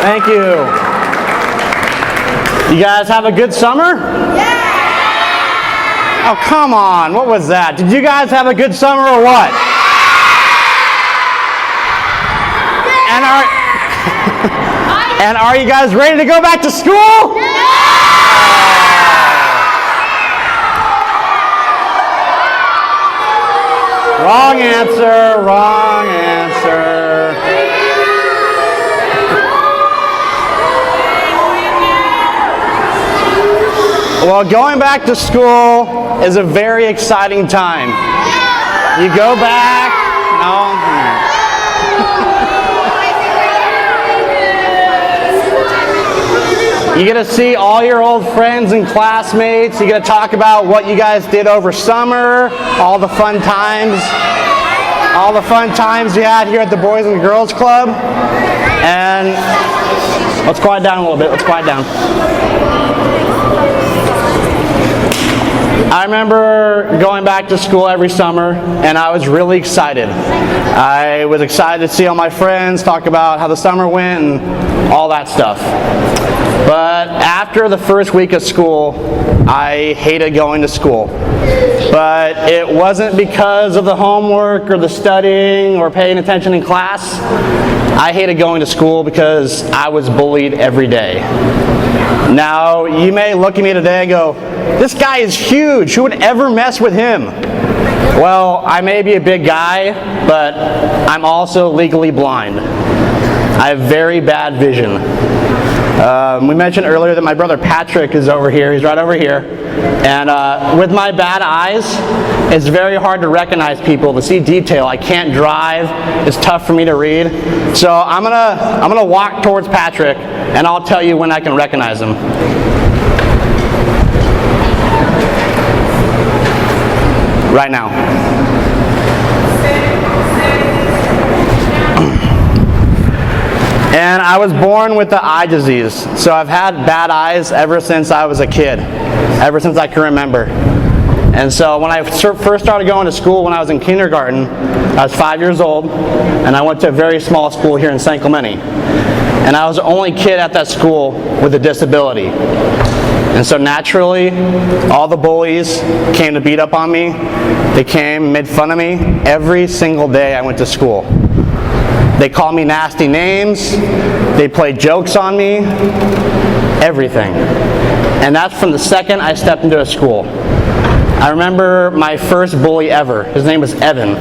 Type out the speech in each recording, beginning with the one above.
Thank you. You guys have a good summer? Yeah! Oh, come on. What was that? Did you guys have a good summer or what? And are you guys ready to go back to school? Wrong answer, wrong answer. Well, going back to school is a very exciting time. You go back, you get to see all your old friends and classmates. You get to talk about what you guys did over summer, all the fun times you had here at the Boys and Girls Club. And let's quiet down a little bit. Let's quiet down. I remember going back to school every summer, and I was really excited. I was excited to see all my friends, talk about how the summer went and all that stuff. But after the first week of school, I hated going to school. But it wasn't because of the homework or the studying or paying attention in class. I hated going to school because I was bullied every day. Now, you may look at me today and go, this guy is huge. Who would ever mess with him? Well, I may be a big guy, but I'm also legally blind. I have very bad vision. We mentioned earlier that my brother Patrick is over here. He's right over here. And with my bad eyes, it's very hard to recognize people, to see detail. I can't drive. It's tough for me to read. So I'm gonna walk towards Patrick, and I'll tell you when I can recognize him. Right now. And I was born with the eye disease, so I've had bad eyes ever since I was a kid, ever since I can remember. And so when I first started going to school when I was in kindergarten, I was 5 years old, and I went to a very small school here in San Clemente. And I was the only kid at that school with a disability. And so naturally, all the bullies came to beat up on me. They came, made fun of me every single day I went to school. They called me nasty names. They played jokes on me. Everything. And that's from the second I stepped into a school. I remember my first bully ever. His name was Evan.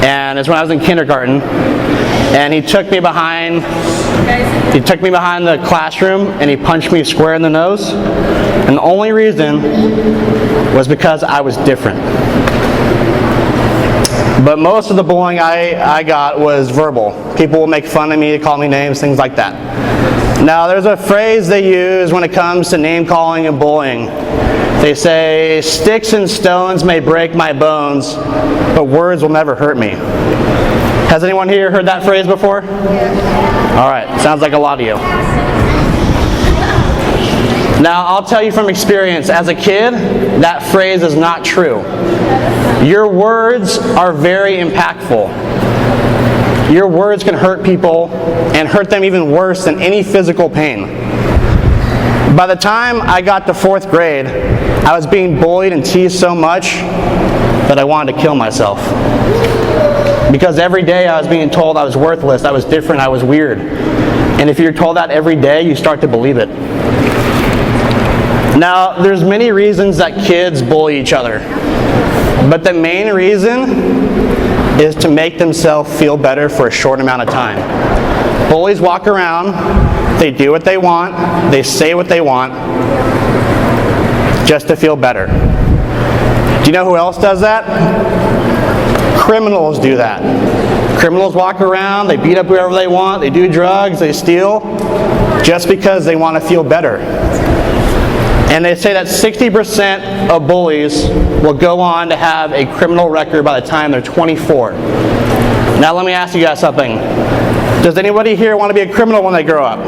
And it's when I was in kindergarten. And he took me behind the classroom and he punched me square in the nose. And the only reason was because I was different. But most of the bullying I got was verbal. People will make fun of me, call me names, things like that. Now there's a phrase they use when it comes to name calling and bullying. They say, sticks and stones may break my bones, but words will never hurt me. Has anyone here heard that phrase before? Yeah. All right, sounds like a lot of you. Now I'll tell you from experience, as a kid, that phrase is not true. Your words are very impactful. Your words can hurt people and hurt them even worse than any physical pain. By the time I got to 4th grade, I was being bullied and teased so much that I wanted to kill myself. Because every day I was being told I was worthless, I was different, I was weird. And if you're told that every day, you start to believe it. Now, there's many reasons that kids bully each other. But the main reason is to make themselves feel better for a short amount of time. Bullies walk around, they do what they want, they say what they want, just to feel better. Do you know who else does that? Criminals do that. Criminals walk around, they beat up whoever they want, they do drugs, they steal, just because they want to feel better. And they say that 60% of bullies will go on to have a criminal record by the time they're 24. Now let me ask you guys something. Does anybody here want to be a criminal when they grow up?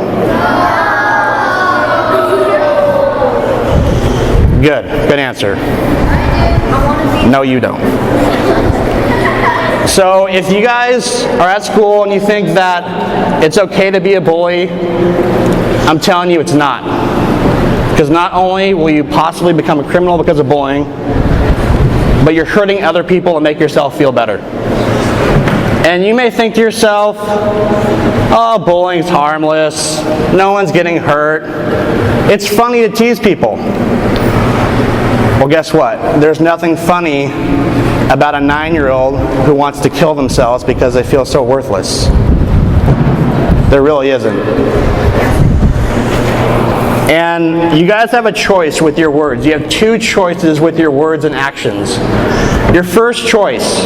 Good answer. No, you don't. So if you guys are at school and you think that it's okay to be a bully, I'm telling you it's not. Because not only will you possibly become a criminal because of bullying, but you're hurting other people to make yourself feel better. And you may think to yourself, oh, bullying's harmless, no one's getting hurt, it's funny to tease people. Well, guess what? There's nothing funny about a 9-year-old who wants to kill themselves because they feel so worthless. There really isn't. And you guys have a choice with your words. You have 2 choices with your words and actions. Your first choice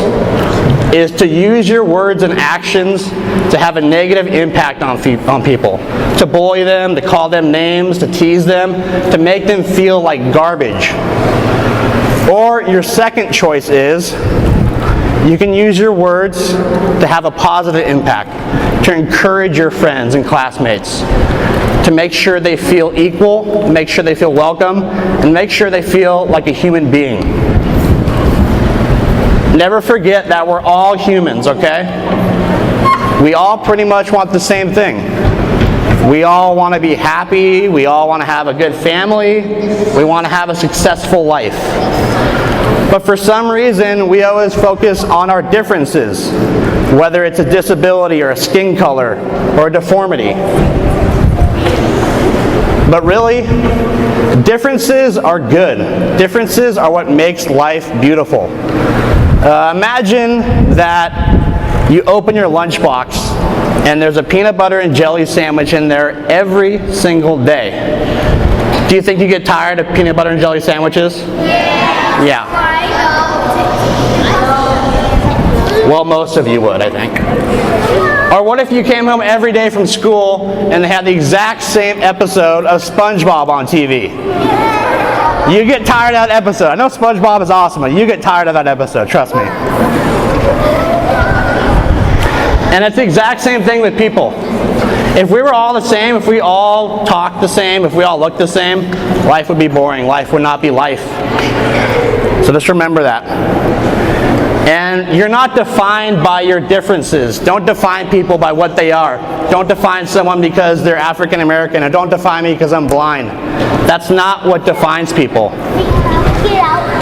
is to use your words and actions to have a negative impact on people. To bully them, to call them names, to tease them, to make them feel like garbage. Or your second choice is you can use your words to have a positive impact, to encourage your friends and classmates, to make sure they feel equal, make sure they feel welcome, and make sure they feel like a human being. Never forget that we're all humans, okay? We all pretty much want the same thing. We all want to be happy, we all want to have a good family, we want to have a successful life. But for some reason, we always focus on our differences, whether it's a disability or a skin color or a deformity. But really, differences are good. Differences are what makes life beautiful. Imagine that you open your lunchbox and there's a peanut butter and jelly sandwich in there every single day. Do you think you get tired of peanut butter and jelly sandwiches? Yeah. Well, most of you would, I think. Or what if you came home every day from school and they had the exact same episode of SpongeBob on TV? You get tired of that episode. I know SpongeBob is awesome, but you get tired of that episode, trust me. And it's the exact same thing with people. If we were all the same, if we all talked the same, if we all looked the same, life would be boring. Life would not be life. So just remember that. And you're not defined by your differences. Don't define people by what they are. Don't define someone because they're African American, or don't define me because I'm blind. That's not what defines people.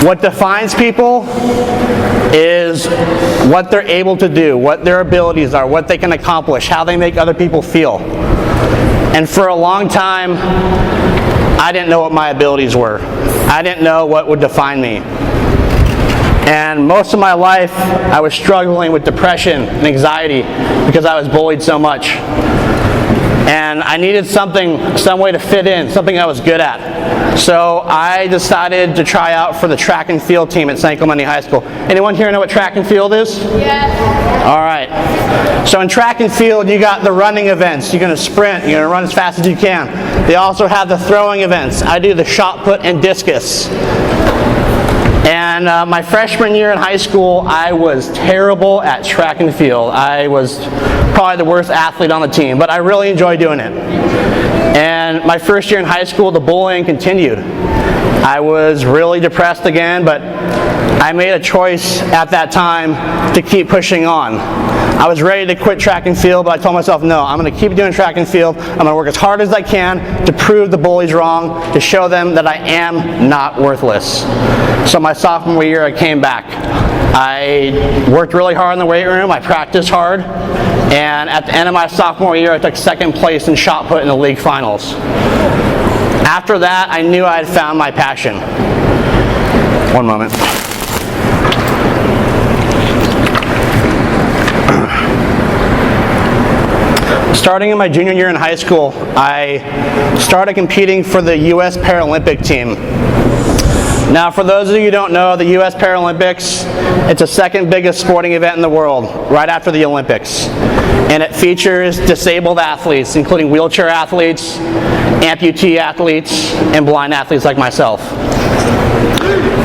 What defines people is what they're able to do, what their abilities are, what they can accomplish, how they make other people feel. And for a long time, I didn't know what my abilities were. I didn't know what would define me. And most of my life, I was struggling with depression and anxiety because I was bullied so much. And I needed some way to fit in, something I was good at. So I decided to try out for the track and field team at St. Clemente High School. Anyone here know what track and field is? Yeah. All right. So in track and field, you got the running events. You're going to sprint. You're going to run as fast as you can. They also have the throwing events. I do the shot put and discus. And my freshman year in high school, I was terrible at track and field. I was probably the worst athlete on the team, but I really enjoyed doing it. And my first year in high school, the bullying continued. I was really depressed again, but I made a choice at that time to keep pushing on. I was ready to quit track and field, but I told myself, no, I'm going to keep doing track and field. I'm going to work as hard as I can to prove the bullies wrong, to show them that I am not worthless. So my sophomore year, I came back. I worked really hard in the weight room. I practiced hard. And at the end of my sophomore year, I took second place in shot put in the league finals. After that, I knew I had found my passion. One moment. Starting in my junior year in high school, I started competing for the U.S. Paralympic team. Now, for those of you who don't know, the U.S. Paralympics, it's the second biggest sporting event in the world, right after the Olympics. And it features disabled athletes, including wheelchair athletes, amputee athletes, and blind athletes like myself.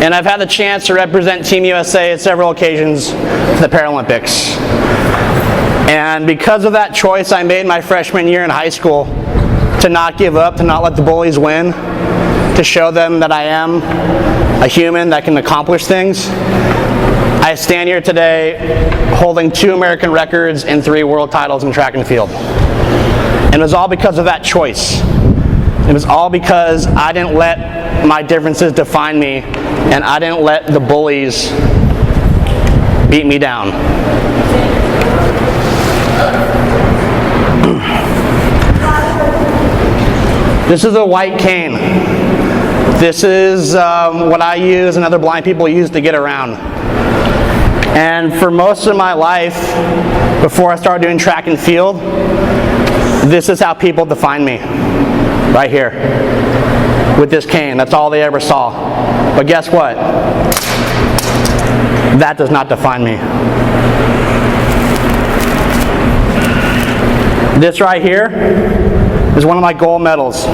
And I've had the chance to represent Team USA at several occasions for the Paralympics. And because of that choice I made my freshman year in high school, to not give up, to not let the bullies win, to show them that I am a human that can accomplish things, I stand here today holding 2 American records and 3 world titles in track and field. And it was all because of that choice. It was all because I didn't let my differences define me, and I didn't let the bullies beat me down. This is a white cane. This is what I use and other blind people use to get around. And for most of my life, before I started doing track and field, this is how people define me. Right here. With this cane. That's all they ever saw. But guess what? That does not define me. This right here is one of my gold medals.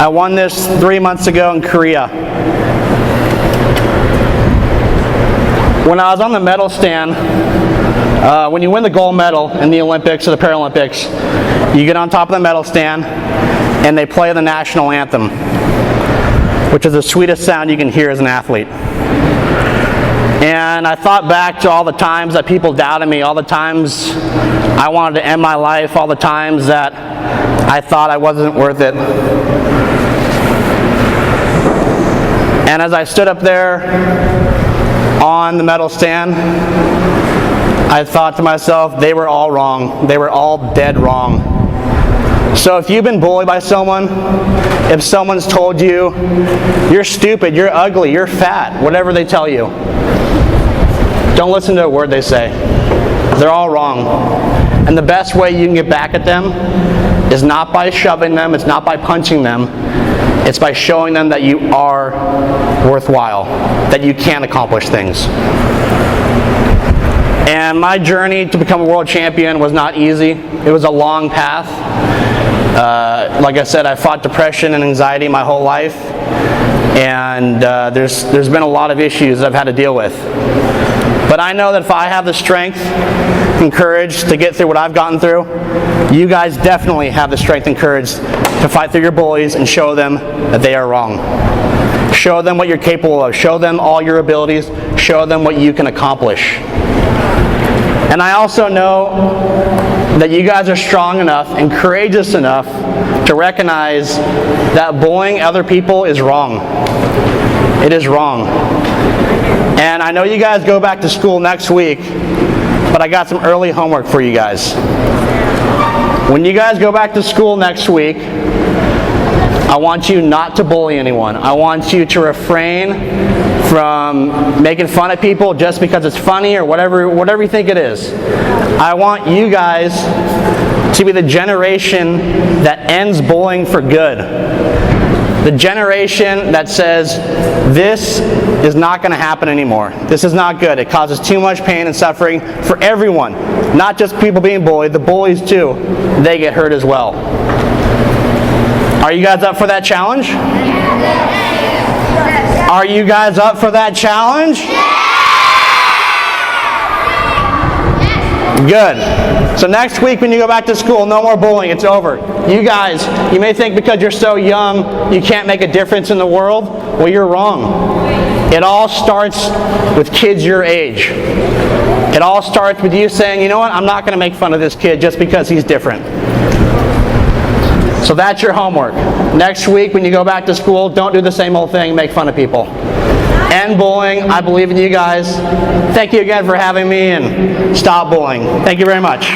I won this 3 months ago in Korea. When I was on the medal stand, when you win the gold medal in the Olympics or the Paralympics, you get on top of the medal stand and they play the national anthem, which is the sweetest sound you can hear as an athlete. And I thought back to all the times that people doubted me, all the times I wanted to end my life, all the times that I thought I wasn't worth it. And as I stood up there on the medal stand, I thought to myself, they were all wrong. They were all dead wrong. So if you've been bullied by someone, if someone's told you, you're stupid, you're ugly, you're fat, whatever they tell you, don't listen to a word they say. They're all wrong. And the best way you can get back at them is not by shoving them, it's not by punching them, it's by showing them that you are worthwhile, that you can accomplish things. And my journey to become a world champion was not easy. It was a long path. Like I said, I fought depression and anxiety my whole life, and there's been a lot of issues that I've had to deal with. But I know that if I have the strength and courage to get through what I've gotten through, you guys definitely have the strength and courage to fight through your bullies and show them that they are wrong. Show them what you're capable of. Show them all your abilities. Show them what you can accomplish. And I also know that you guys are strong enough and courageous enough to recognize that bullying other people is wrong. It is wrong. And I know you guys go back to school next week, but I got some early homework for you guys. When you guys go back to school next week, I want you not to bully anyone. I want you to refrain from making fun of people just because it's funny or whatever you think it is. I want you guys to be the generation that ends bullying for good. The generation that says, this is not going to happen anymore. This is not good. It causes too much pain and suffering for everyone. Not just people being bullied, the bullies too. They get hurt as well. Are you guys up for that challenge? Are you guys up for that challenge? Good. So next week when you go back to school, no more bullying. It's over. You guys, you may think because you're so young, you can't make a difference in the world. Well, you're wrong. It all starts with kids your age. It all starts with you saying, you know what, I'm not going to make fun of this kid just because he's different. So that's your homework. Next week when you go back to school, don't do the same old thing, make fun of people. End bullying. I believe in you guys. Thank you again for having me, and stop bullying. Thank you very much.